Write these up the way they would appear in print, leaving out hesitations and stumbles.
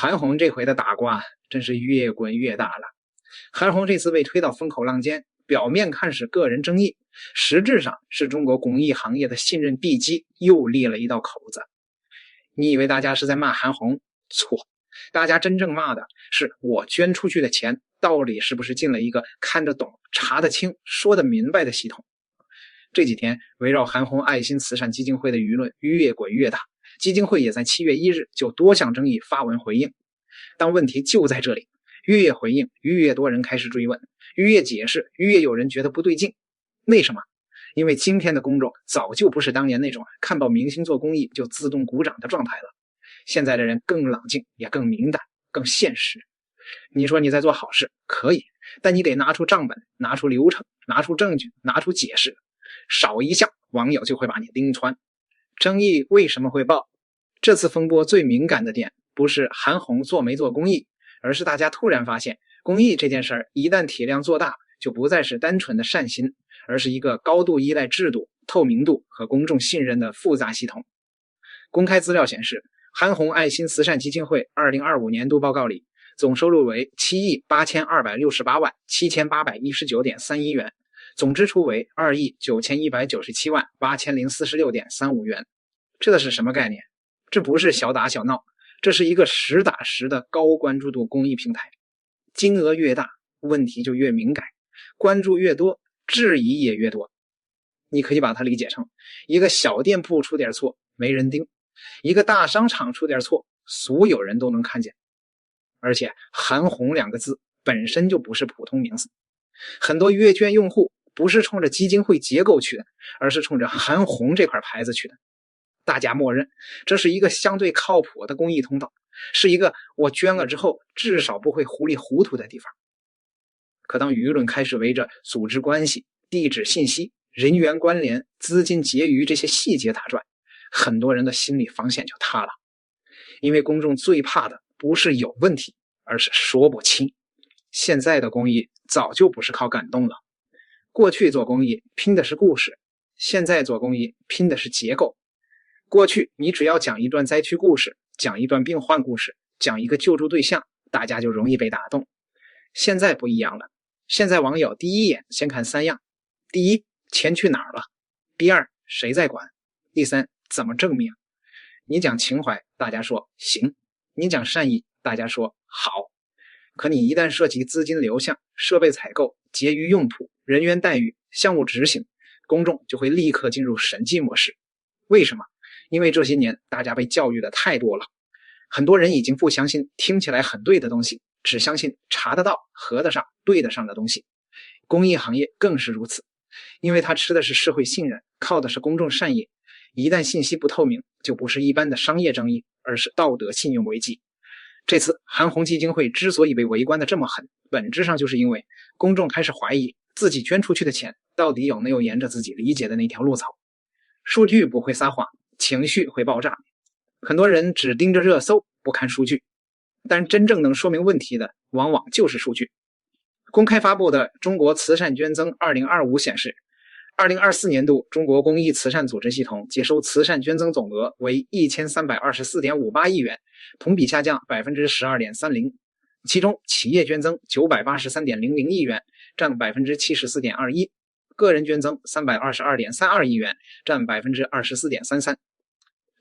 韩红这回的打瓜真是越滚越大了。韩红这次被推到风口浪尖，表面看是个人争议，实质上是中国公益行业的信任地基又裂了一道口子。你以为大家是在骂韩红？错，大家真正骂的是我捐出去的钱到底是不是进了一个看得懂、查得清、说得明白的系统。这几天围绕韩红爱心慈善基金会的舆论越滚越大，基金会也在7月1日就多项争议发文回应。但问题就在这里，越回应越多人开始追问，越解释越有人觉得不对劲。为什么？因为今天的公众早就不是当年那种看到明星做公益就自动鼓掌的状态了，现在的人更冷静，也更敏感，更现实。你说你在做好事可以，但你得拿出账本，拿出流程，拿出证据，拿出解释，少一项网友就会把你盯穿。争议为什么会爆？这次风波最敏感的点不是韩红做没做公益，而是大家突然发现公益这件事儿一旦体量做大，就不再是单纯的善心，而是一个高度依赖制度、透明度和公众信任的复杂系统。公开资料显示，韩红爱心慈善基金会2025年度报告里总收入为7.82687819.31元，总支出为2.9197万8046.35元。这是什么概念？这不是小打小闹，这是一个实打实的高关注度公益平台。金额越大，问题就越敏感，关注越多，质疑也越多。你可以把它理解成一个小店铺出点错没人盯，一个大商场出点错所有人都能看见。而且韩红2个字本身就不是普通名字，很多月捐用户不是冲着基金会结构去的，而是冲着韩红这块牌子去的。大家默认这是一个相对靠谱的公益通道，是一个我捐了之后至少不会糊里糊涂的地方。可当舆论开始围着组织关系、地址信息、人员关联、资金结余这些细节打转，很多人的心理防线就塌了。因为公众最怕的不是有问题，而是说不清。现在的公益早就不是靠感动了，过去做公益拼的是故事，现在做公益拼的是结构。过去你只要讲一段灾区故事，讲一段病患故事，讲一个救助对象，大家就容易被打动。现在不一样了，现在网友第一眼先看3样：第一，钱去哪儿了；第二，谁在管；第三，怎么证明。你讲情怀，大家说行；你讲善意，大家说好。可你一旦涉及资金流向、设备采购、结余用途、人员待遇、项目执行，公众就会立刻进入审计模式。为什么？因为这些年大家被教育的太多了，很多人已经不相信听起来很对的东西，只相信查得到、合得上、对得上的东西。公益行业更是如此，因为它吃的是社会信任，靠的是公众善意。一旦信息不透明，就不是一般的商业争议，而是道德信用危机。这次韩红基金会之所以被围观的这么狠，本质上就是因为公众开始怀疑自己捐出去的钱到底有没有沿着自己理解的那条路走。数据不会撒谎，情绪会爆炸。很多人只盯着热搜，不看数据，但真正能说明问题的往往就是数据。公开发布的中国慈善捐增2025显示，2024年度中国公益慈善组织系统接收慈善捐增总额为1324.58亿元，同比下降 12.30%， 其中企业捐增 983.00 亿元，占 74.21%， 个人捐增 322.32 亿元，占 24.33%。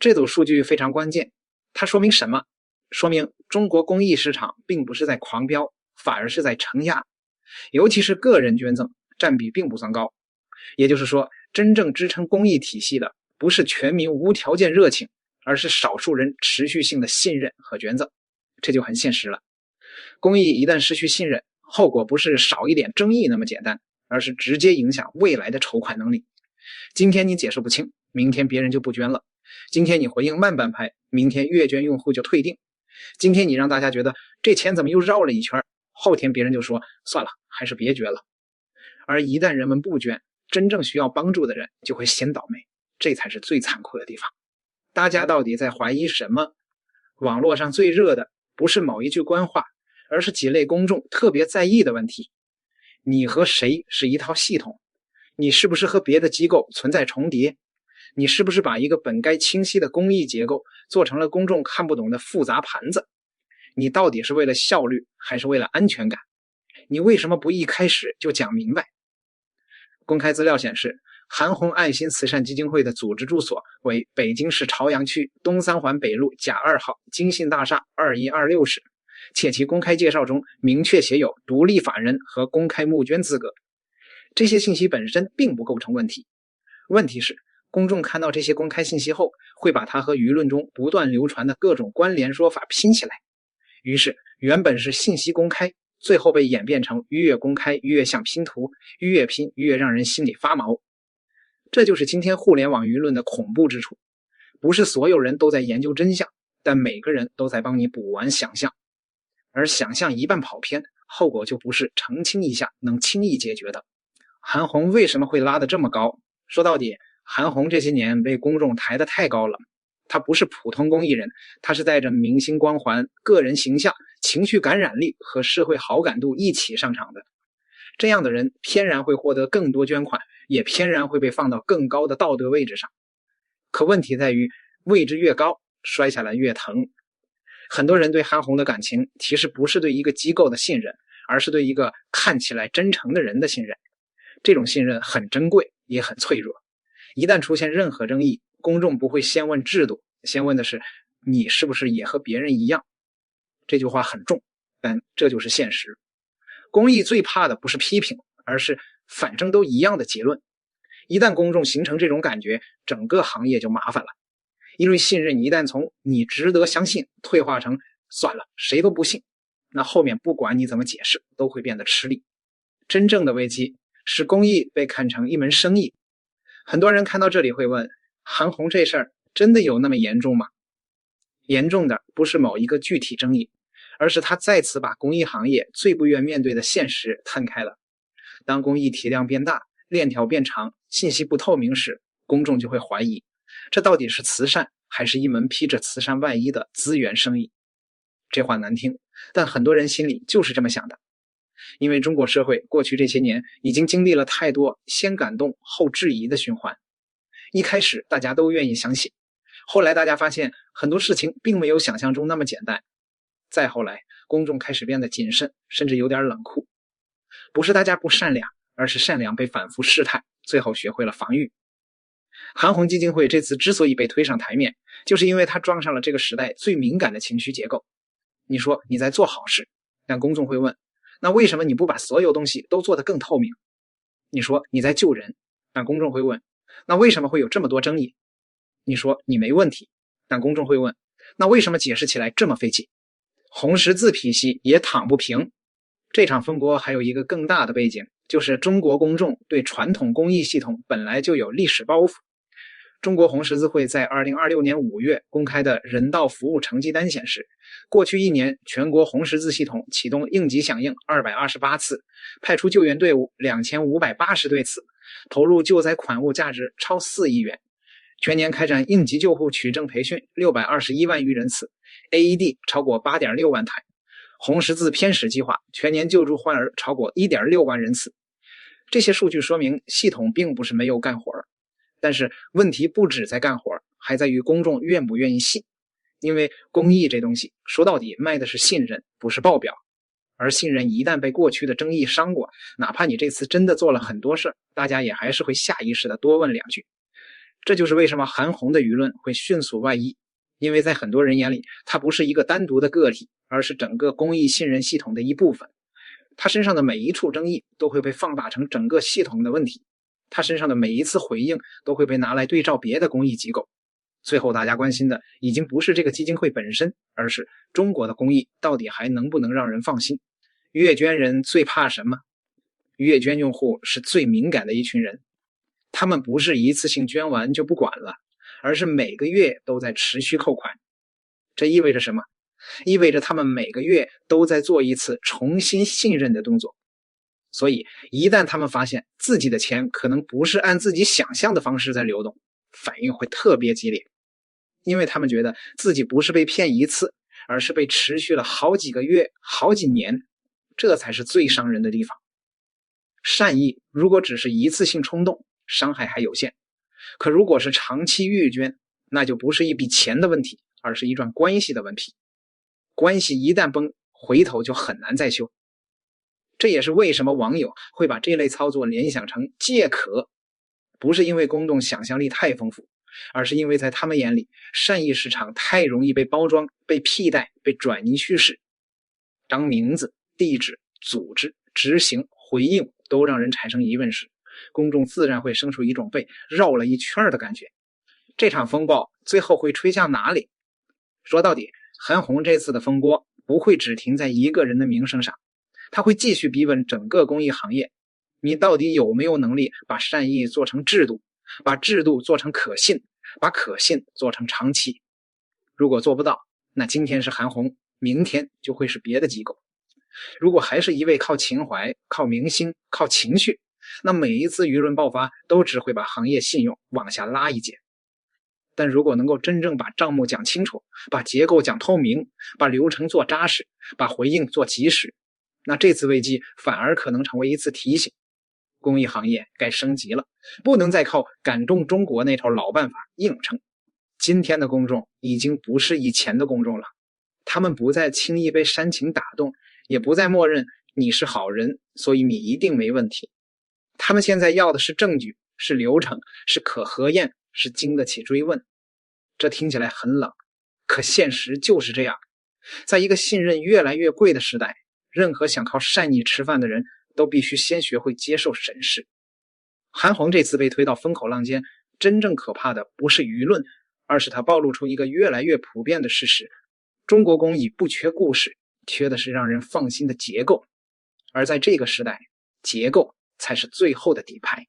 这组数据非常关键，它说明什么？说明中国公益市场并不是在狂飙，反而是在承压，尤其是个人捐赠占比并不算高。也就是说，真正支撑公益体系的不是全民无条件热情，而是少数人持续性的信任和捐赠。这就很现实了。公益一旦失去信任，后果不是少一点争议那么简单，而是直接影响未来的筹款能力。今天你解释不清，明天别人就不捐了；今天你回应慢半拍，明天月捐用户就退订；今天你让大家觉得这钱怎么又绕了一圈，后天别人就说算了，还是别捐了。而一旦人们不捐，真正需要帮助的人就会先倒霉，这才是最残酷的地方。大家到底在怀疑什么？网络上最热的不是某一句官话，而是几类公众特别在意的问题。你和谁是一套系统？你是不是和别的机构存在重叠？你是不是把一个本该清晰的公益结构做成了公众看不懂的复杂盘子？你到底是为了效率还是为了安全感？你为什么不一开始就讲明白？公开资料显示，韩红爱心慈善基金会的组织住所为北京市朝阳区东三环北路甲2号金信大厦2126室，且其公开介绍中明确写有独立法人和公开募捐资格。这些信息本身并不构成问题，问题是公众看到这些公开信息后，会把它和舆论中不断流传的各种关联说法拼起来，于是原本是信息公开，最后被演变成越公开越像拼图，越拼越让人心里发毛。这就是今天互联网舆论的恐怖之处，不是所有人都在研究真相，但每个人都在帮你补完想象，而想象一半跑偏，后果就不是澄清一下能轻易解决的。韩红为什么会拉得这么高？说到底，韩红这些年被公众抬得太高了，她不是普通公益人，她是带着明星光环、个人形象、情绪感染力和社会好感度一起上场的。这样的人偏然会获得更多捐款，也偏然会被放到更高的道德位置上。可问题在于，位置越高，摔下来越疼。很多人对韩红的感情，其实不是对一个机构的信任，而是对一个看起来真诚的人的信任。这种信任很珍贵，也很脆弱。一旦出现任何争议，公众不会先问制度，先问的是你是不是也和别人一样。这句话很重，但这就是现实。公益最怕的不是批评，而是反正都一样的结论。一旦公众形成这种感觉，整个行业就麻烦了。因为信任一旦从你值得相信退化成算了谁都不信，那后面不管你怎么解释都会变得吃力。真正的危机是公益被看成一门生意。很多人看到这里会问，韩红这事儿真的有那么严重吗？严重的不是某一个具体争议，而是他再次把公益行业最不愿面对的现实摊开了。当公益体量变大，链条变长，信息不透明时，公众就会怀疑，这到底是慈善还是一门披着慈善外衣的资源生意？这话难听，但很多人心里就是这么想的。因为中国社会过去这些年已经经历了太多先感动后质疑的循环。一开始大家都愿意相信，后来大家发现很多事情并没有想象中那么简单，再后来公众开始变得谨慎，甚至有点冷酷。不是大家不善良，而是善良被反复试探，最后学会了防御。韩红基金会这次之所以被推上台面，就是因为它装上了这个时代最敏感的情绪结构。你说你在做好事，但公众会问，那为什么你不把所有东西都做得更透明？你说你在救人，但公众会问，那为什么会有这么多争议？你说你没问题，但公众会问，那为什么解释起来这么费劲？红十字体系也躺不平。这场风波还有一个更大的背景，就是中国公众对传统公益系统本来就有历史包袱。中国红十字会在2026年5月公开的人道服务成绩单显示，过去1年全国红十字系统启动应急响应228次，派出救援队伍2580队次，投入救灾款物价值超4亿元，全年开展应急救护取证培训621万余人次， AED 超过8.6万台，红十字偏使计划全年救助患儿超过1.6万人次。这些数据说明系统并不是没有干活，但是问题不止在干活，还在于公众愿不愿意信。因为公益这东西说到底卖的是信任，不是报表。而信任一旦被过去的争议伤过，哪怕你这次真的做了很多事，大家也还是会下意识的多问2句。这就是为什么韩红的舆论会迅速外溢，因为在很多人眼里，它不是一个单独的个体，而是整个公益信任系统的一部分。他身上的每一处争议都会被放大成整个系统的问题，他身上的每一次回应都会被拿来对照别的公益机构。最后大家关心的已经不是这个基金会本身，而是中国的公益到底还能不能让人放心。月捐人最怕什么？月捐用户是最敏感的一群人，他们不是一次性捐完就不管了，而是每个月都在持续扣款。这意味着什么？意味着他们每个月都在做一次重新信任的动作。所以一旦他们发现自己的钱可能不是按自己想象的方式在流动，反应会特别激烈，因为他们觉得自己不是被骗一次，而是被持续了好几个月、好几年，这才是最伤人的地方。善意如果只是一次性冲动，伤害还有限，可如果是长期月捐，那就不是一笔钱的问题，而是一段关系的问题。关系一旦崩，回头就很难再修。这也是为什么网友会把这类操作联想成借壳，不是因为公众想象力太丰富，而是因为在他们眼里，善意市场太容易被包装、被替代、被转移叙事。当名字、地址、组织、执行、回应都让人产生疑问时，公众自然会生出一种被绕了一圈的感觉。这场风暴最后会吹向哪里？说到底，韩红这次的风波不会只停在一个人的名声上，他会继续逼问整个公益行业，你到底有没有能力把善意做成制度，把制度做成可信，把可信做成长期？如果做不到，那今天是韩红，明天就会是别的机构。如果还是一味靠情怀、靠明星、靠情绪，那每一次舆论爆发都只会把行业信用往下拉一截。但如果能够真正把账目讲清楚，把结构讲透明，把流程做扎实，把回应做及时，那这次危机反而可能成为一次提醒，公益行业该升级了，不能再靠感动中国那套老办法硬撑。今天的公众已经不是以前的公众了，他们不再轻易被煽情打动，也不再默认你是好人，所以你一定没问题。他们现在要的是证据，是流程，是可核验，是经得起追问。这听起来很冷，可现实就是这样。在一个信任越来越贵的时代，任何想靠善意吃饭的人都必须先学会接受审视。韩红这次被推到风口浪尖，真正可怕的不是舆论，而是它暴露出一个越来越普遍的事实：中国公益不缺故事，缺的是让人放心的结构。而在这个时代，结构才是最后的底牌。